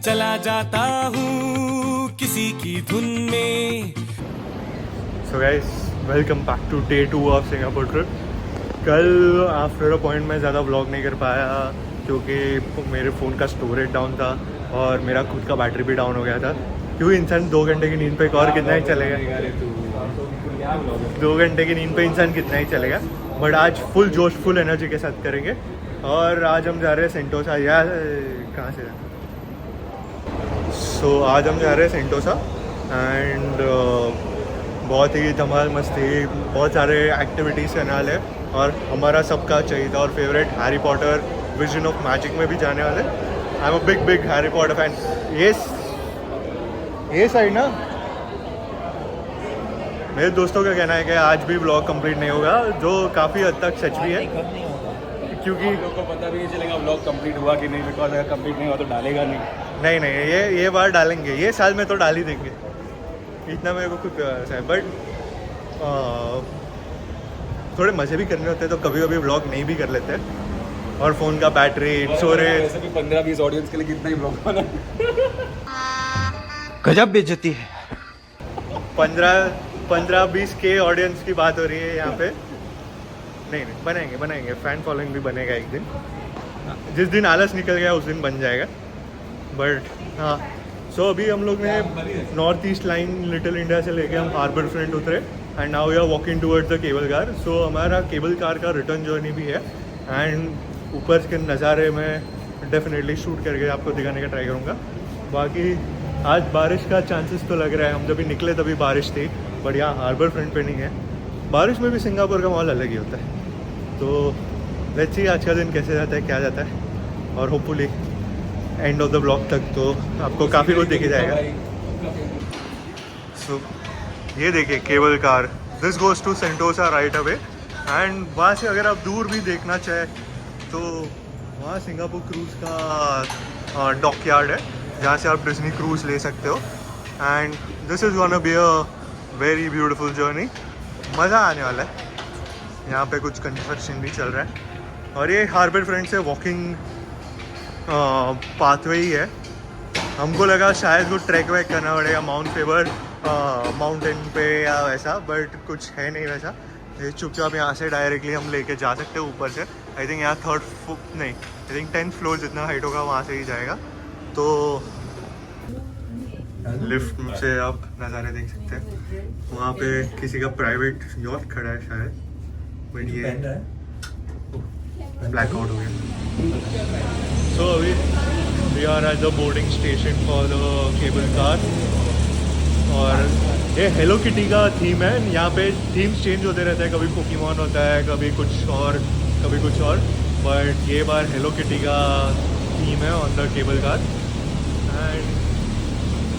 चला जाता हूँ किसी की धुन में। So guys, welcome back to day 2 of Singapore trip. कल आफ्टर अ पॉइंट मैं ज़्यादा व्लॉग नहीं कर पाया क्योंकि मेरे फ़ोन का स्टोरेज डाउन था और मेरा खुद का बैटरी भी डाउन हो गया था। क्योंकि इंसान 2 घंटे की नींद पे और कितना ही चलेगा, 2 घंटे की नींद पे इंसान कितना ही चलेगा। बट आज फुल जोश फुल एनर्जी के साथ करेंगे। और आज हम जा रहे हैं सेंटोसा, या कहाँ से आज हम जा रहे हैं सेंटोसा एंड बहुत ही धमाल मस्ती, बहुत सारे एक्टिविटीज़ करने वाले हैं। और हमारा सबका चाहिए था और favourite Harry Potter vision of magic में भी जाने वाले। I am a big Harry Potter fan. ये साइड ना, मेरे दोस्तों का कहना है कि आज भी व्लॉग कंप्लीट नहीं होगा, जो काफ़ी हद तक सच भी है क्योंकि लोग को पता भी नहीं चलेगा व्लॉग कंप्लीट हुआ कि नहीं, बिकॉज अगर कंप्लीट नहीं हुआ तो डालेगा नहीं। नहीं, ये बार डालेंगे, ये साल में तो डाल ही देंगे, इतना मेरे को खुद है। बट थोड़े मज़े भी करने होते हैं तो कभी कभी व्लॉग नहीं भी कर लेते हैं। और फ़ोन का बैटरी स्टोरेज, वैसे भी 15-20 ऑडियंस के लिए कितना ही व्लॉग बना। गजब बेइज्जती है। 15-20 के ऑडियंस की बात हो रही है यहाँ पे। नहीं बनाएंगे फैन फॉलोइंग भी बनेगा एक दिन। जिस दिन आलस निकल गया उस दिन बन जाएगा। बट हाँ, सो अभी हम लोग ने North East Line Little India से लेके हम हार्बर फ्रंट उतरे and now we are walking towards the cable car. So हमारा केबल कार का रिटर्न जर्नी भी है एंड ऊपर के नज़ारे में डेफिनेटली शूट करके आपको दिखाने का ट्राई करूँगा। बाकी आज बारिश का चांसेस तो लग रहा है, हम जब भी निकले तभी बारिश थी, बट यहाँ हार्बर फ्रंट पे नहीं है। बारिश में भी सिंगापुर का माहौल अलग ही होता है। तो लेट्स सी आज का दिन कैसे जाता है, क्या जाता है, और hopefully end of the blog तक तो आपको काफ़ी कुछ दिख जाएगा। सो ये देखिए cable car, this goes to Sentosa right away. And वहाँ से अगर आप दूर भी देखना चाहें तो वहाँ सिंगापुर क्रूज़ का डॉकयार्ड है जहाँ से आप डिज्नी क्रूज़ ले सकते हो। And this is gonna be a very beautiful journey, मज़ा आने वाला है। यहाँ पे कुछ कंस्ट्रक्शन भी चल रहा है और ये हार्बर फ्रंट से वॉकिंग पाथवे ही है। हमको लगा शायद वो ट्रैक वैक करना पड़ेगा माउंट फेबर माउंटेन पे या वैसा, बट कुछ है नहीं वैसा। ये चुपचाप यहाँ से डायरेक्टली हम लेके जा सकते हैं ऊपर से। आई थिंक यहाँ 10th फ्लोर जितना हाइट होगा वहाँ से ही जाएगा। तो लिफ्ट से आप नज़ारे देख सकते हैं। वहाँ पे किसी का प्राइवेट यॉट खड़ा है शायद, बट ये ब्लैकआउट हो गया। सो अभी we are at the boarding station for the cable car. और ये हेलो किटी का थीम है। यहाँ पे थीम्स चेंज होते रहते हैं, कभी पोकेमॉन होता है, कभी कुछ और, कभी कुछ और। बट ये बार हेलो किटी का थीम है on the cable car and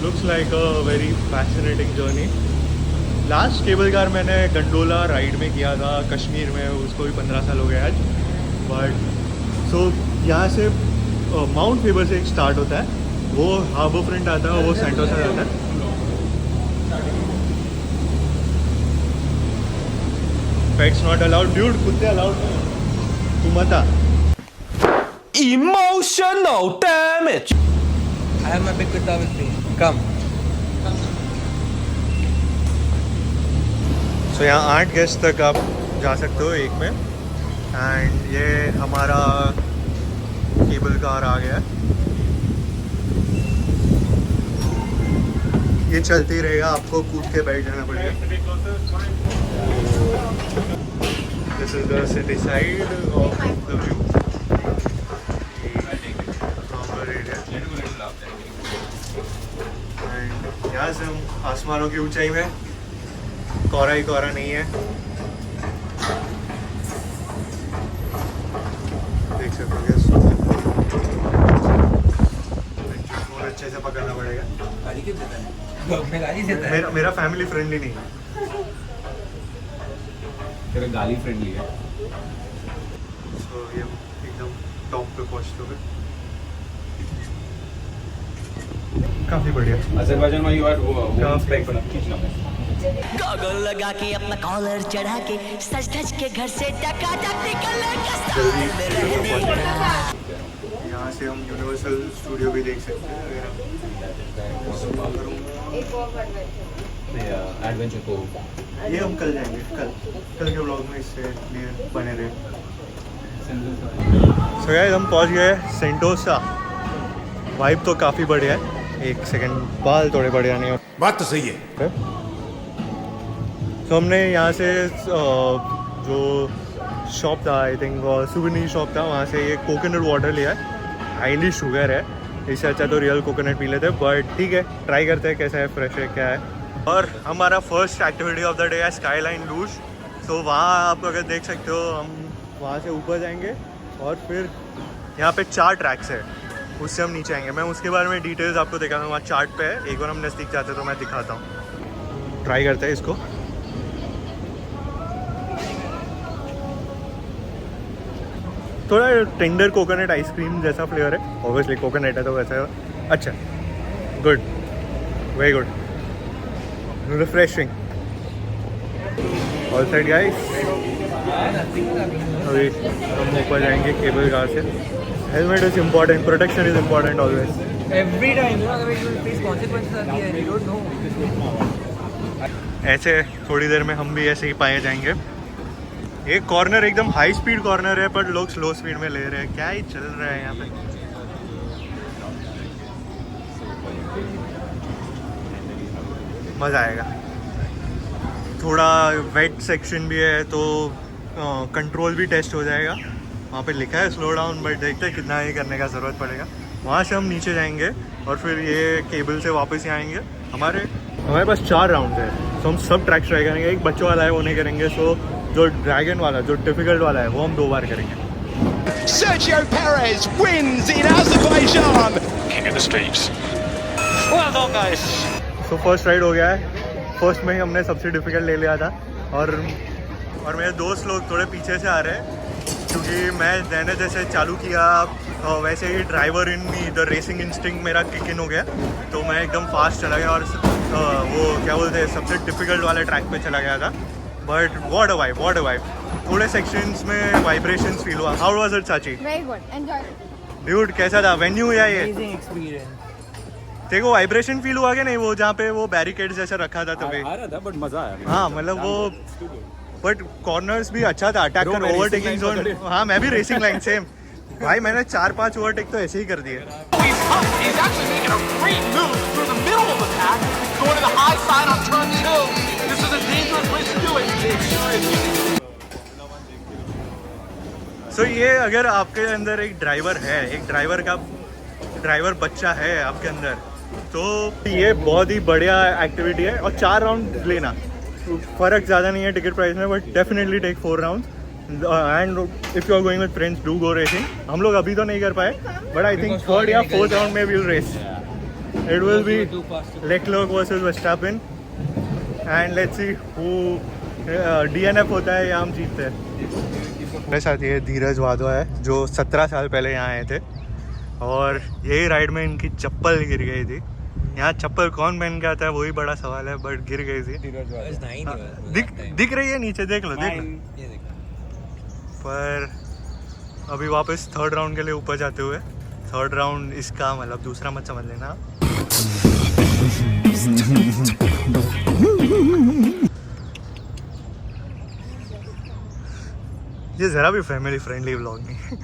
looks like a very fascinating journey. Last cable car मैंने गंडोला राइड में किया था कश्मीर में, उसको भी 15 साल हो गए आज। बट सो यहाँ से माउंट फेबर से एक स्टार्ट होता है, वो हार्बर फ्रंट आता है, वो सेंटोसा जाता है। पेट्स नॉट अलाउड ड्यूड, कुत्ते अलाउड नहीं, तू मत आ। Emotional damage. I have my big Kuta with me. Come. सो यहाँ 8 गेस्ट तक आप जा सकते हो एक में। एंड ये हमारा केबल कार आ गया है, ये चलती रहेगा, आपको कूद के बैठ जाना पड़ेगा। This is the city side of the view. And यहाँ से हम आसमानों की ऊंचाई में, कोहरा ही कोहरा नहीं है, देख सकते हो। और अच्छे से पकड़ना पड़ेगा, गाड़ी क्यों देता है? गाड़ी देता है। मेरा फैमिली फ्रेंडली नहीं है। तेरा गाली फ्रेंडली है। सो ये एकदम टॉप पे पहुंच चुके, काफी बढ़िया। अज़रबैजान में यू आर वो काफी खींचना है। गॉगल लगा के अपना कॉलर चढ़ा के सज धज के घर से टका टक निकल जल्दी यहाँ से हम यूनिवर्सल स्टूडियो भी देख सकते हैं अगर एडवेंचर को ये हम कल जाएंगे, कल के व्लॉग में इससे लिए बने रहे। सो गाइस हम पहुंच गए सेंटोसा। वाइब तो काफ़ी बढ़िया है। एक सेकंड, बाल थोड़े बढ़िया नहीं हो। बात तो सही है। तो हमने यहाँ से जो शॉप था, आई थिंक सुवेनिर शॉप था, वहाँ से ये कोकोनट वाटर लिया है। हाईली शुगर है, इससे अच्छा तो रियल कोकोनट पी लेते, बट ठीक है, ट्राई करते हैं कैसा है, फ्रेश है क्या है। और हमारा first activity of the day है स्काईलाइन लूज। तो वहाँ आप अगर देख सकते हो, हम वहाँ से ऊपर जाएंगे और फिर यहाँ पे 4 ट्रैक्स है, उससे हम नीचे आएंगे। मैं उसके बारे में डिटेल्स आपको दिखाता हूँ, वहाँ चार्ट पे है। एक बार हम नज़दीक जाते तो मैं दिखाता हूँ। ट्राई करते हैं इसको। थोड़ा टेंडर कोकोनट आइसक्रीम जैसा फ्लेवर है, ऑब्वियसली कोकोनट है तो वैसा है। अच्छा, good, very good, refreshing. All side guys, अभी हम ऊपर जाएंगे केबल कार से। Helmet is important, protection is important always. every time, you know, otherwise you will face consequences at the end. You don't know. ऐसे थोड़ी देर में हम भी ऐसे ही पाए जाएंगे। एक कॉर्नर एकदम हाई स्पीड कॉर्नर है, पर लोग स्लो स्पीड में ले रहे हैं। क्या ही चल रहा है यहाँ पे। मज़ा आएगा। थोड़ा वेट सेक्शन भी है तो कंट्रोल भी टेस्ट हो जाएगा। वहाँ पे लिखा है स्लो डाउन, बट देखते हैं कितना ये करने का ज़रूरत पड़ेगा। वहाँ से हम नीचे जाएंगे और फिर ये केबल से वापस ही आएंगे। हमारे पास 4 राउंड है, तो हम सब ट्रैक्स ट्राई करेंगे। एक बच्चों वाला है वो नहीं करेंगे, सो जो ड्रैगन वाला, जो डिफिकल्ट वाला है, वो हम 2 बार करेंगे। Sergio Perez wins in Azerbaijan. King of the streets. Well done, guys. So first ride हो गया है। फर्स्ट में ही हमने सबसे डिफिकल्ट ले लिया था, और मेरे दोस्त लोग थोड़े पीछे से आ रहे हैं, क्योंकि मैंने जैसे चालू किया वैसे ही driver in me the racing instinct मेरा किक इन हो गया। तो मैं एकदम फास्ट चला गया और वो क्या बोलते हैं, सबसे डिफिकल्ट वाले ट्रैक पे चला गया था। But what a vibe. थोड़े सेक्शंस में वाइब्रेशंस फील हुआ। हाउ वाज इट चाची? Very good. Enjoy it. Dude कैसा था वेन्यू या ये? Amazing experience. देखो वाइब्रेशन फील हुआ कि नहीं, वो जहाँ पे वो बैरिकेड जैसा रखा था तभी? आ रहा था बट मजा आया। हाँ मतलब वो, बट कॉर्नर्स भी अच्छा था, अटैक कर ओवरटेकिंग जोन। हाँ मैं भी रेसिंग लाइन सेम भाई, मैंने 4-5 ओवरटेक तो ऐसे ही कर दिए। He's actually making a great move through the middle of the pack, going to the high side on turn 2. This is a dangerous place to do it. It sure is. सो ये अगर आपके अंदर एक driver है, एक driver बच्चा है आपके अंदर, तो ये बहुत ही बढ़िया एक्टिविटी है। और 4 राउंड लेना, फ़र्क ज़्यादा नहीं है टिकट प्राइस में, but definitely take 4 round. And if you are going with friends, do go racing. हम लोग अभी तो नहीं कर पाए, बट आई थिंक 3rd या 4th राउंड में will race. It will be Leclerc versus Verstappen, and let's see who DNF होता है या हम जीतते हैं। मेरे साथ ये धीरज वाधवा है, जो 17 साल पहले यहाँ आए थे, और यही राइड में इनकी चप्पल गिर गई थी। यहाँ चप्पल कौन पहन के आता है वही बड़ा सवाल है, बट गिर गई थी। दिख रही है नीचे, देख लो। पर अभी वापस 3rd राउंड के लिए ऊपर जाते हुए, 3rd राउंड इसका मतलब दूसरा मत समझ लेना। ये जरा भी फैमिली फ्रेंडली व्लॉग नहीं।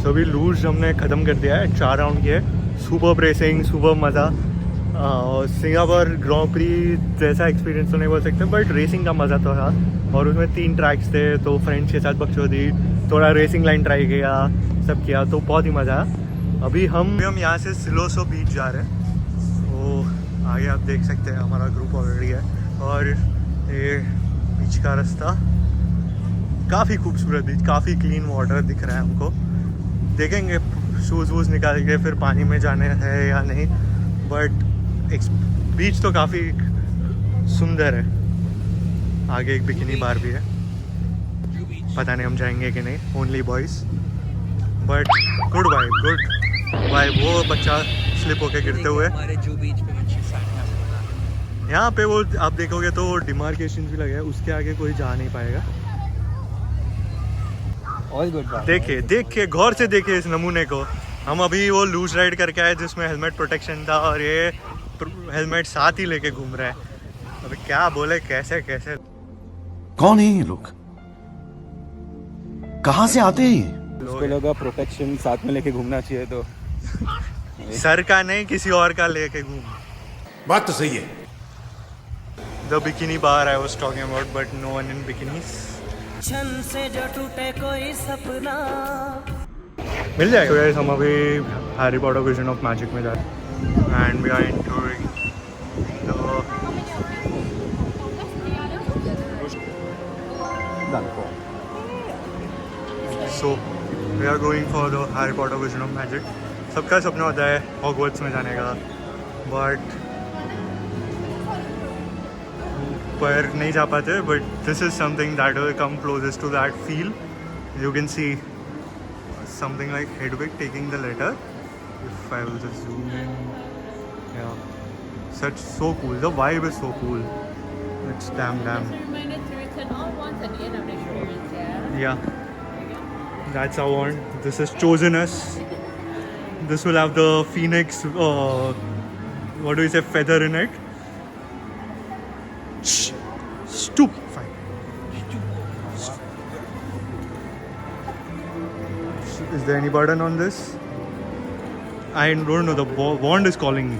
तो अभी लूज हमने ख़त्म कर दिया है, 4 राउंड किए। सुपर रेसिंग, सुपर मज़ा। सिंगापुर ग्रैंड प्री जैसा एक्सपीरियंस तो नहीं बोल सकते, बट रेसिंग का मज़ा तो था। और उसमें 3 ट्रैक्स थे, तो फ्रेंड्स के साथ बकचोदी, थोड़ा रेसिंग लाइन ट्राई किया, सब किया, तो बहुत ही मज़ा आया। अभी हम यहाँ से सिलोसो बीच जा रहे हैं। तो आगे आप देख सकते हैं हमारा ग्रुप ऑलरेडी है, और ये बीच का रास्ता काफ़ी खूबसूरत बीच, काफ़ी क्लीन वाटर दिख रहा है हमको। देखेंगे शूज़ वूज़ निकाल के फिर पानी में जाने हैं या नहीं, बट बीच तो काफ़ी सुंदर है। आगे एक बिकिनी बार भी है, पता नहीं हम जाएंगे कि नहीं, only boys, but good vibe, good vibe. वो बच्चा स्लिप होके गिरते हुए, हमारे जू बीच पे यहाँ पे वो आप देखोगे तो डिमार्केशन भी लगे है, उसके आगे कोई जा नहीं पाएगा। All good, bro. देखिए गौर से देखिए इस नमूने को। हम अभी वो लूज राइड करके आए जिसमें हेलमेट प्रोटेक्शन था और ये हेलमेट साथ ही लेके घूम रहा है। अभी क्या बोले, कैसे कैसे कौन है ये लोग, कहाँ से आते हैं? उसको लगा प्रोटेक्शन साथ में लेके घूमना चाहिए तो सर का नहीं किसी और का लेके घूम। बात तो सही है। The bikini bar I was talking about, but no one in bikinis. छन से जो टूटे कोई सपना। मिल जाएगा। So guys, हम अभी Harry Potter vision of magic में जा रहे हैं and we are entering so we are going for the Harry Potter vision of magic. सबका सपना होता है हॉगवर्ट्स में जाने का, but पर नहीं जा पाते. But this is something that will come closest to that feel. You can see something like Hedwig taking the letter. If I will just zoom in, yeah, so cool. The vibe is so cool. It's damn. Reminder to return all wands at the end of the experience, yeah? Yeah, that's our wand. This has chosen us. This will have the phoenix, what do we say, feather in it. Shh. Stoop. Fine. Is there any burden on this? I don't know. The wand is calling me.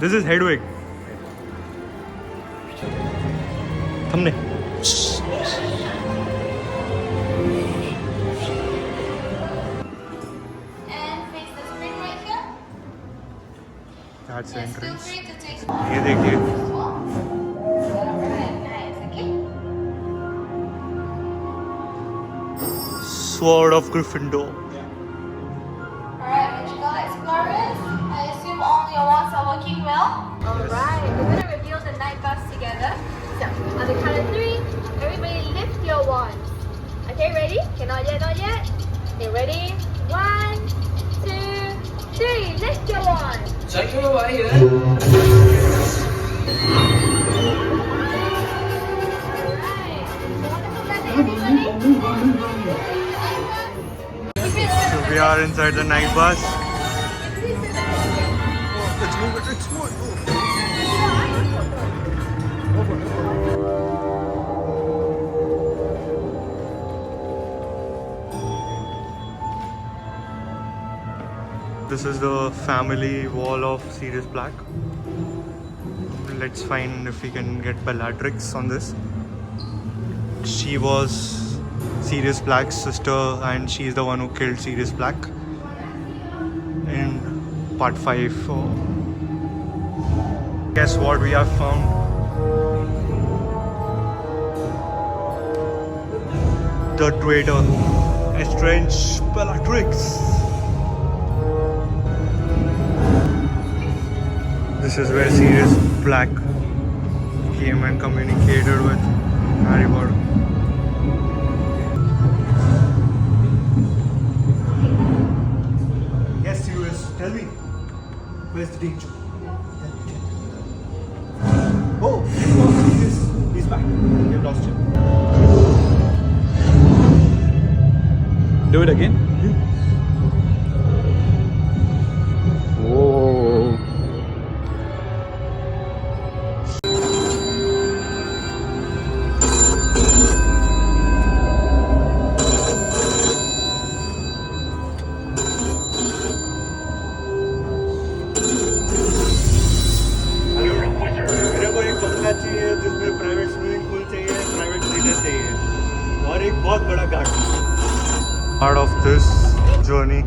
This is Hedwig. हमने That's the entrance. ये देखिए. Sword of Gryffindor. Alright, would you guys explorers? I assume all your wands are working well? Alright, we're going to reveal the night buffs together. So, on the count of 3, everybody lift your wands. Okay, ready? Okay, not yet. Okay, ready? 1, 2, 3, lift your wands. Alright, wonderful weather, everybody. So we are inside the night bus. Let's move. This is the family wall of Sirius Black. Let's find if we can get Bellatrix on this. She was Sirius Black's sister and she's the one who killed Sirius Black in part 5. Guess what we have found? The traitor, Estrange Bellatrix. This is where Sirius Black came and communicated with Harry Potter. Yes, Sirius, tell me, where's the danger? Oh, he's back. We've lost him. Do it again. Whoa. मेरे को एक बंगला चाहिए जिसमें private swimming pool चाहिए, private seater चाहिए और एक बहुत बड़ा garden. Part of this journey,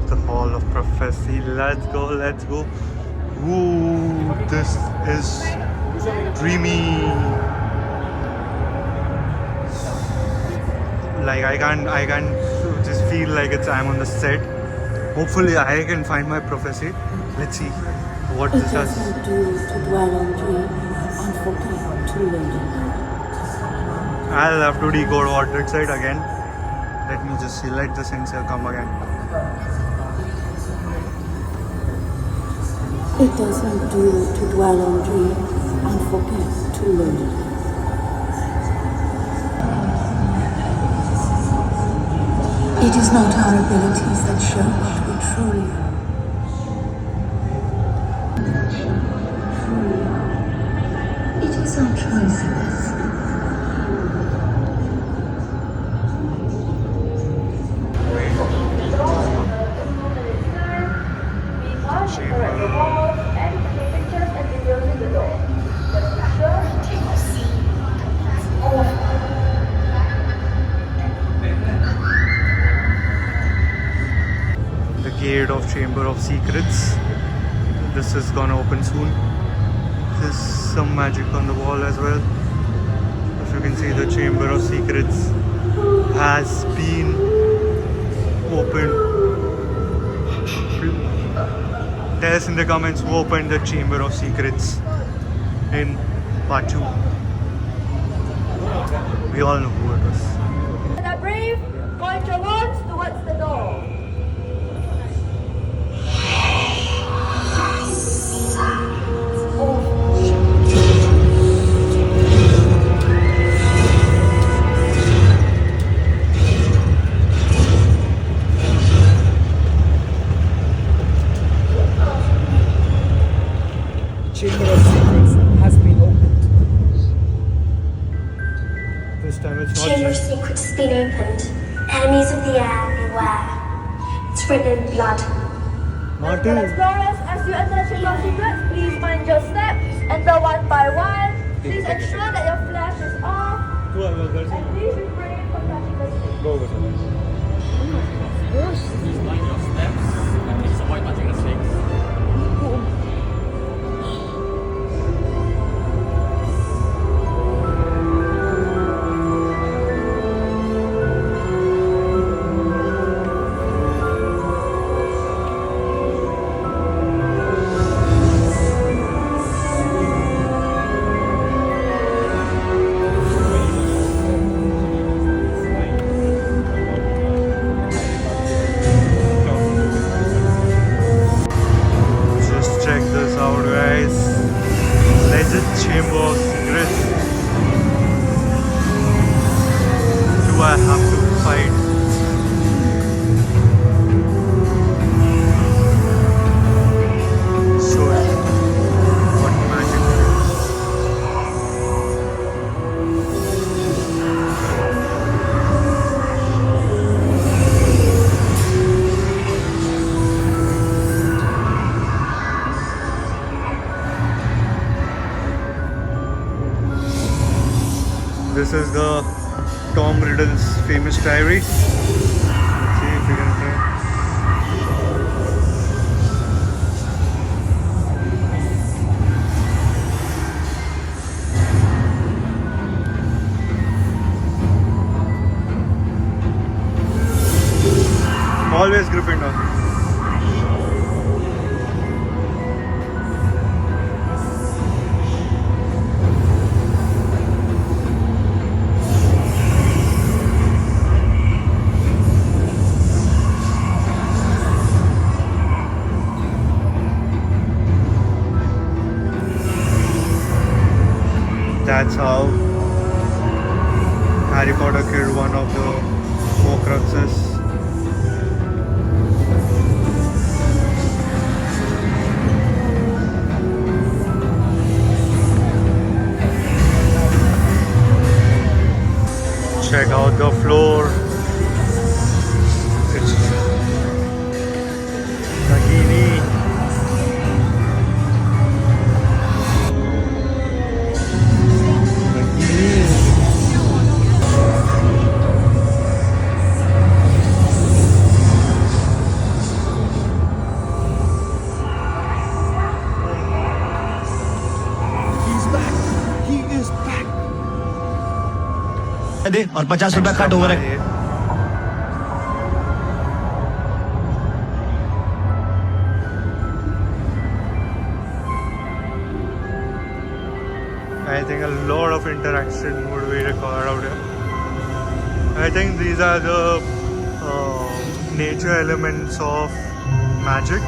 the Hall of Prophecy. Let's go. Ooh, this is dreamy. Like I can't just feel like I'm on the set. Hopefully I can find my prophecy. Let's see what this does. To dwell on dreams and forget to live. I'll have to decode what it said again. Let me just see. Let the sensor come again. It doesn't do to dwell on dreams and forget to live. It is not our abilities that show what we truly are. It is our choices. The gate of Chamber of Secrets. This is gonna open soon. There's some magic on the wall as well. As you can see, the Chamber of Secrets has been opened. Tell us in the comments who opened the Chamber of Secrets in part 2. We all know who it was. The brave, point your wands towards the door. Chamber of Secrets has been opened. This time it's not Chamber of just Secrets has been opened. Enemies of the air, beware. It's written in blood. Martin. Explorers, as you enter Chamber of Secrets, please mind your steps. Enter one by one. Please ensure that your flash is off. And please refrain from touching the snake. Just check this out, guys. Legend Chamber of Secrets. Do I have to fight? So, what magic it is. This is the Tom Riddle's famous diary. Let's see if we can find. Always Gryffindor. That's how Harry Potter killed one of the Horcruxes. Check out the floor. It's Nagini. दे और 50 रुपया cut over है। I think a lot of interaction would be required out here. I think these are the nature elements of magic.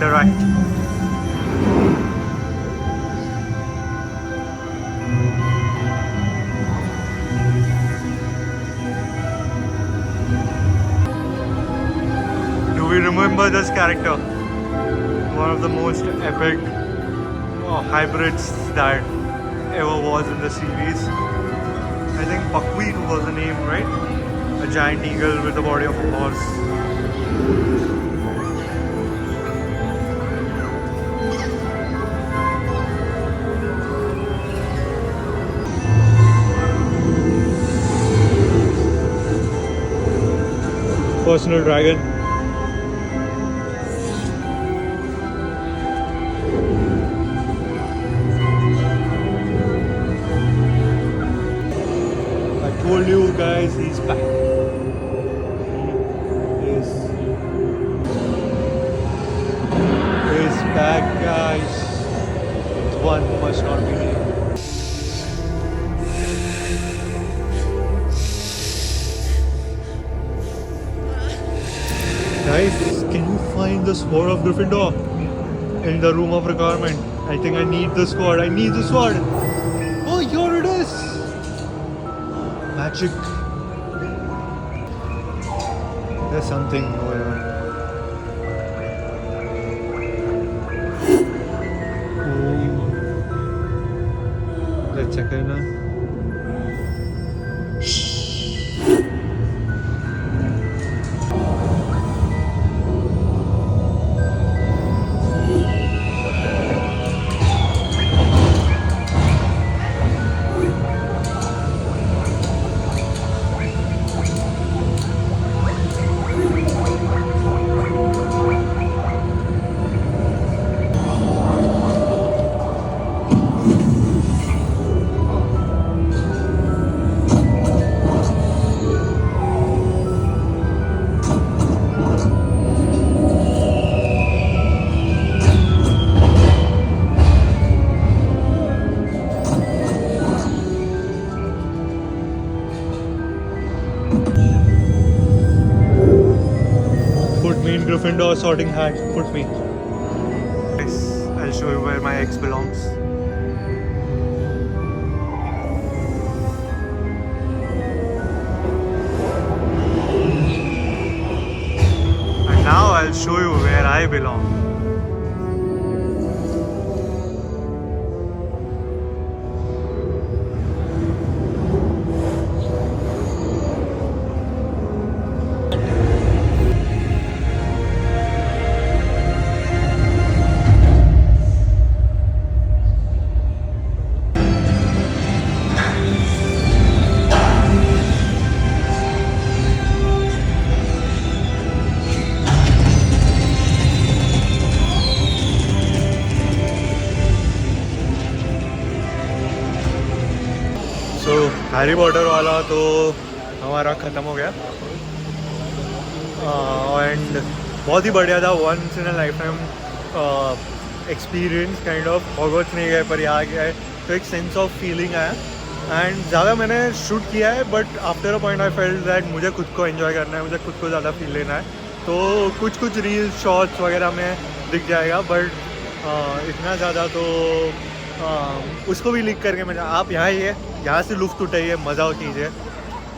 interact. Do we remember this character? One of the most epic hybrids that ever was in the series. I think Buckwheat was the name, right? A giant eagle with the body of a horse. Personal dragon. I told you guys he's back. He's back, guys. One who must not be named. Guys, can you find the sword of Gryffindor in the room of requirement? I think I need the sword. I need the sword. Oh, here it is. Magic. There's something going on. Oh. Let's check it now. Gryffindor sorting hat, put me. Yes, I'll show you where my X belongs. And now I'll show you where I belong. Harry Potter वाला तो हमारा ख़त्म हो गया and बहुत ही बढ़िया था. Once in a lifetime experience kind of. Hogwarts नहीं गए पर यहाँ गया है तो एक सेंस ऑफ फीलिंग आया. एंड ज़्यादा मैंने शूट किया है but after a point I felt that मुझे खुद को एंजॉय करना है, मुझे खुद को ज़्यादा फील लेना है. तो कुछ रील्स शॉर्ट्स वगैरह में दिख जाएगा बट इतना ज़्यादा तो उसको भी लीक करके मैं आप यहाँ से लुफ्त उठाइए, मज़ा कीजिए.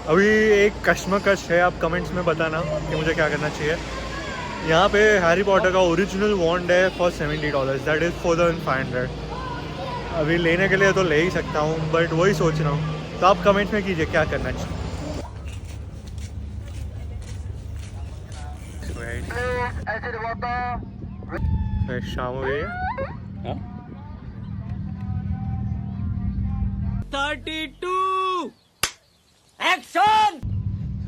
अभी एक कश्मकश है, आप कमेंट्स में बताना कि मुझे क्या करना चाहिए. यहाँ पे हैरी पॉटर का ओरिजिनल वॉन्ड है फॉर $70. That is 4500. अभी लेने के लिए तो ले ही सकता हूँ बट वही सोच रहा हूँ. तो आप कमेंट में कीजिए क्या करना चाहिए. शाम हो गई है. 32 एक्शन.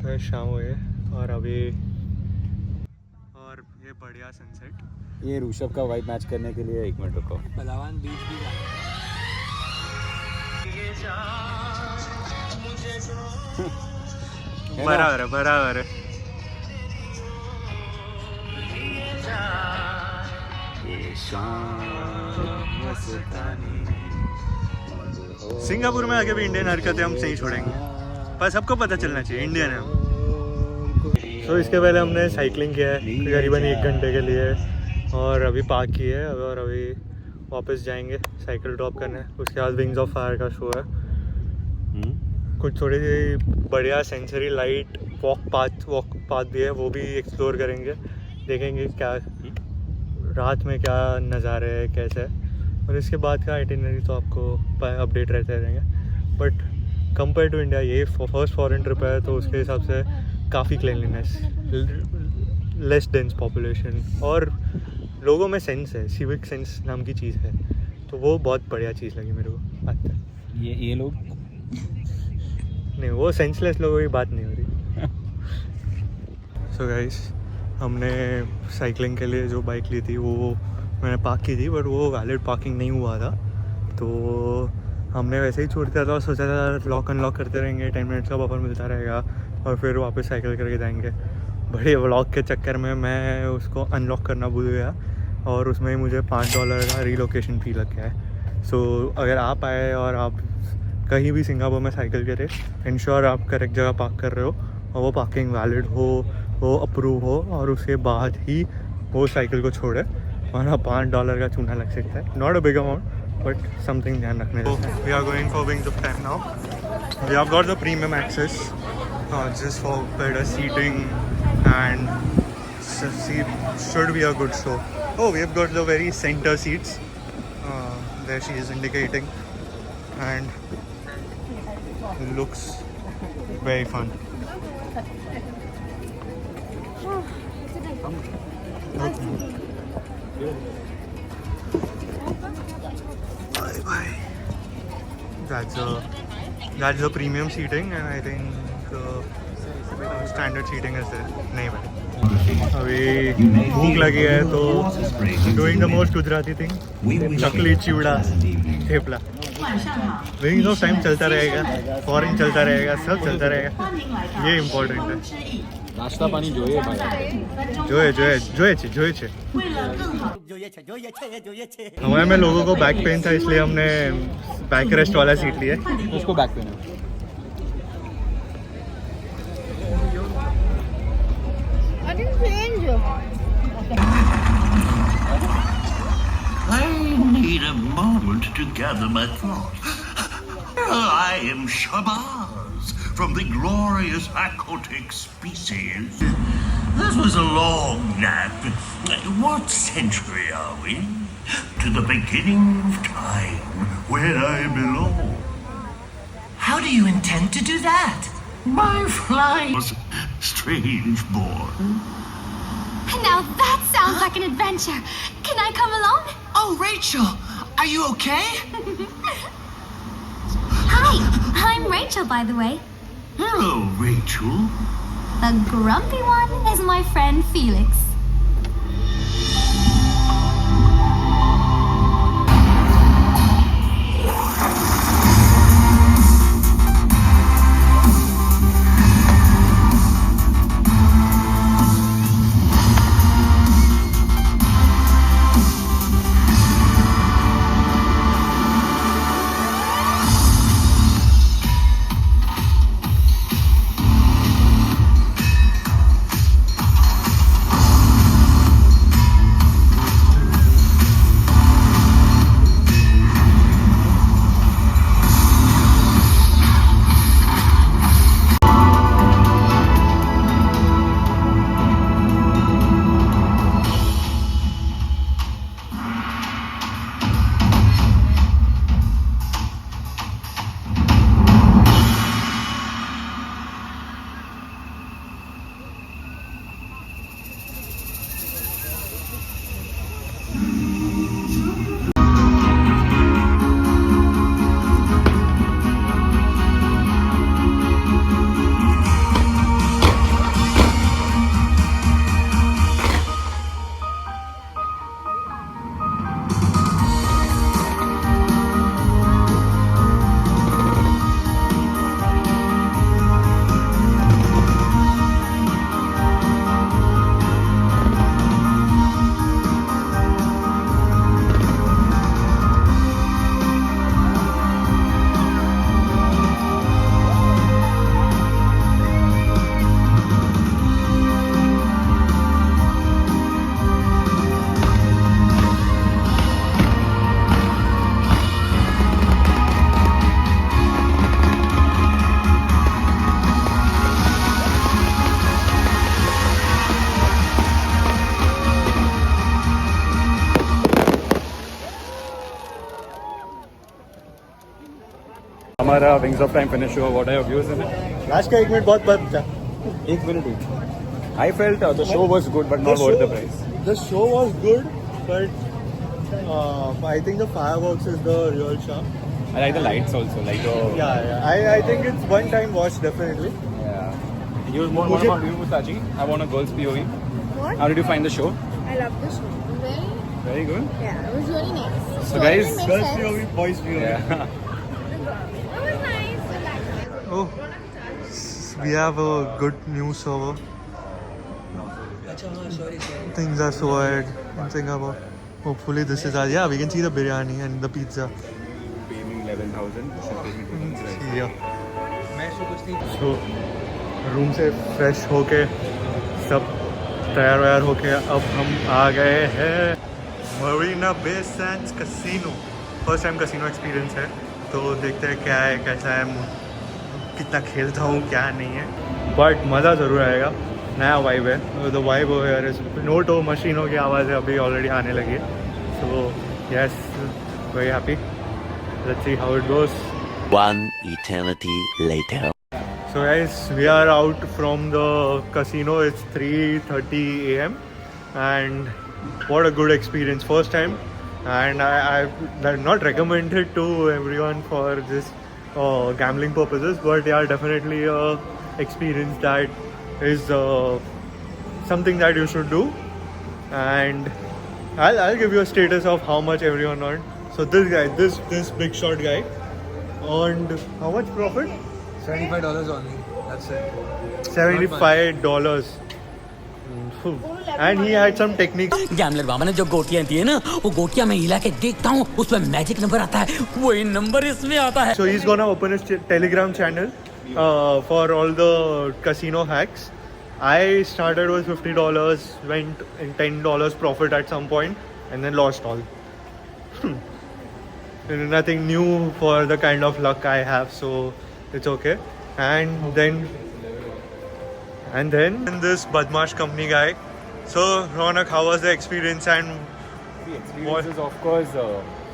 फिर शाम हुई है और अभी और ये बढ़िया सनसेट. ये ऋषभ का वाइब मैच करने के लिए 1 मिनट रुको. पलावान बीच भी बराबर है, बराबर है. सिंगापुर में आके भी इंडियन हरकतें हम नहीं छोड़ेंगे, पर सबको पता चलना चाहिए इंडियन है हम. तो इसके पहले हमने साइकिलिंग किया है करीबन 1 घंटे के लिए. और अभी पार्क की है और अभी वापस जाएंगे साइकिल ड्रॉप करने। उसके बाद विंग्स ऑफ फायर का शो है। कुछ थोड़ी सी बढ़िया सेंसरी लाइट वॉक पाथ भी है, वो भी एक्सप्लोर करेंगे, देखेंगे क्या रात में क्या नज़ारे है कैसे है। और इसके बाद का आइटिनरी तो आपको अपडेट रहते रहेंगे। बट कंपेयर टू इंडिया ये फर्स्ट फॉरेन ट्रिप है, तो उसके हिसाब से काफ़ी क्लीनलीनेस, लेस डेंस पॉपुलेशन और लोगों में सेंस है, सिविक सेंस नाम की चीज़ है, तो वो बहुत बढ़िया चीज़ लगी मेरे को आज तक। ये लोग नहीं, वो सेंसलेस लोगों की बात नहीं हो रही। सो गाइस, हमने साइकिलिंग के लिए जो बाइक ली थी वो मैंने पार्क की थी, बट वो वैलिड पार्किंग नहीं हुआ था, तो हमने वैसे ही छोड़ दिया था और सोचा था लॉक अनलॉक करते रहेंगे, 10 मिनट्स का बफर मिलता रहेगा और फिर वापस साइकिल करके जाएंगे। बड़े व्लॉग के चक्कर में मैं उसको अनलॉक करना भूल गया और उसमें मुझे $5 का रीलोकेशन फ़ी लग गया है। सो अगर आप आए और आप कहीं भी सिंगापुर में साइकिल करें, इंश्योर आप करेक्ट जगह पार्क कर रहे हो और वो पार्किंग वैलिड हो, वो अप्रूव हो, और उसके बाद ही वो साइकिल को छोड़े, वरना $5 का चूना लग सकता है। Not a big amount but something ध्यान रखने जैसा। We are going for Wings of Time now. We have got the premium access just for better seating and should be a good show. Oh, we have got the very center seats. There she is indicating, and it looks very fun. Bye bye. That's the premium seating, and I think standard seating है sir नहीं भाई। अभी भूख लगी है तो doing the most Gujarati thing, chakli chivda thepla. Wings of Time चलता रहेगा, फॉरेन चलता रहेगा, सब चलता रहेगा, ये इम्पोर्टेंट है। नाश्ता पानी જોઈએ છે। हमारे में लोगों को बैक पेन था, इसलिए हमने बैक रेस्ट वाला सीट लिया। उसको बैक पेन है। I need a moment to gather my thoughts. I am Shabazz from the glorious aquatic species. This was a long nap. What century are we? To the beginning of time, where I belong. How do you intend to do that? My flight was strange born. Now that sounds like an adventure. Can I come along? Oh, Rachel, are you okay? Hi, I'm Rachel, by the way. Hello, Rachel. The grumpy one is my friend Felix. हमारा Wings of Time finish हुआ. What are your views in it? Last का 1 minute बहुत बच था. 1 minute. I felt the show was good, but not worth the price. The show was good, but I think the fireworks is the real charm. I like the lights also, like the. Yeah. I think it's one time watch definitely. Yeah. You more about you, Mustachi. I want a girl's POV. What? How did you find the show? I love the show. Very? Very good. Yeah, it was really nice. So guys, Girls POV, boys POV. Yeah. It was nice. Oh, we have a good news server. Things are so weird in Singapore. Hopefully this is yeah, we can see the biryani and the pizza. Paying 11,000. Yeah. So room से fresh होके सब तैयार वैयार होके अब हम आ गए हैं Marina Bay Sands casino. First time casino experience है, तो देखते हैं क्या है, कैसा है, कितना खेलता हूँ, क्या नहीं है, बट मज़ा ज़रूर आएगा. नया वाइब है. The vibe over is note हो मशीनों की आवाज़ें अभी ऑलरेडी आने लगी है. So yes, very happy. Let's see how it goes. One eternity later. So guys, we are out from the casino. It's 3:30 a.m. and what a good experience. First time, and I not recommended to everyone for just gambling purposes, but yeah, definitely a experience that is something that you should do. And I'll give you a status of how much everyone earned. So this guy, this big shot guy, earned how much profit? $75 only. That's it. $75. And he had some techniques. गैमलर बाबा ने जो गोटियां दी है ना, वो गोटियां मैं हिला के देखता हूँ, उसमें मैजिक नंबर आता है, वही नंबर इसमें आता है. So he's gonna open his Telegram channel for all the casino hacks. I started with $50, went in $10 profit at some point, and then lost all. Nothing new for the kind of luck I have, so it's okay. And then this Badmash company guy. So Ronak, how was the experience? And The experience is of course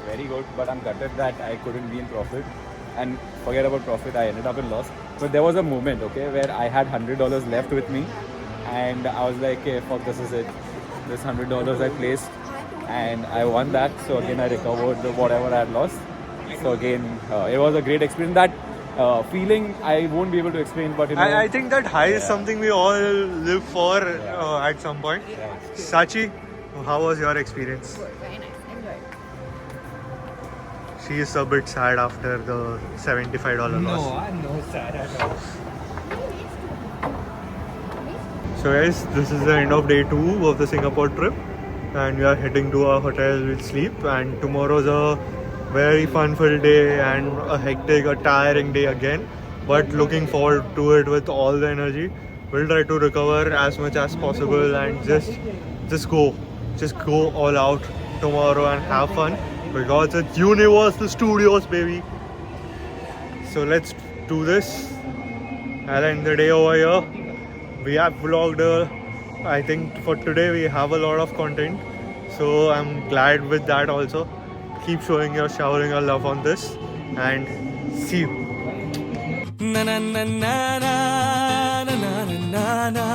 very good, but I'm gutted that I couldn't be in profit. And forget about profit, I ended up in loss. But there was a moment, okay, where I had $100 left with me, and I was like, okay, fuck, this is it. This $100 I placed, and I won that. So again, I recovered whatever I had lost. So again, it was a great experience. That feeling I won't be able to explain, but you know, I think that high is something we all live for at some point. Sachi, how was your experience? Very nice. Enjoyed. She is a bit sad after the $75 loss. No, I'm no sad at all. So guys, this is the end of day 2 of the Singapore trip, and we are heading to our hotel with sleep. And tomorrow's a very fun-filled day and a hectic, a tiring day again, but looking forward to it with all the energy. We'll try to recover as much as possible and just go all out tomorrow and have fun, because it's Universal Studios, baby. So let's do this. I'll end the day over here. We have vlogged, I think for today we have a lot of content, so I'm glad with that also. Keep showering your love on this, and see you. Na na na na na na na na na.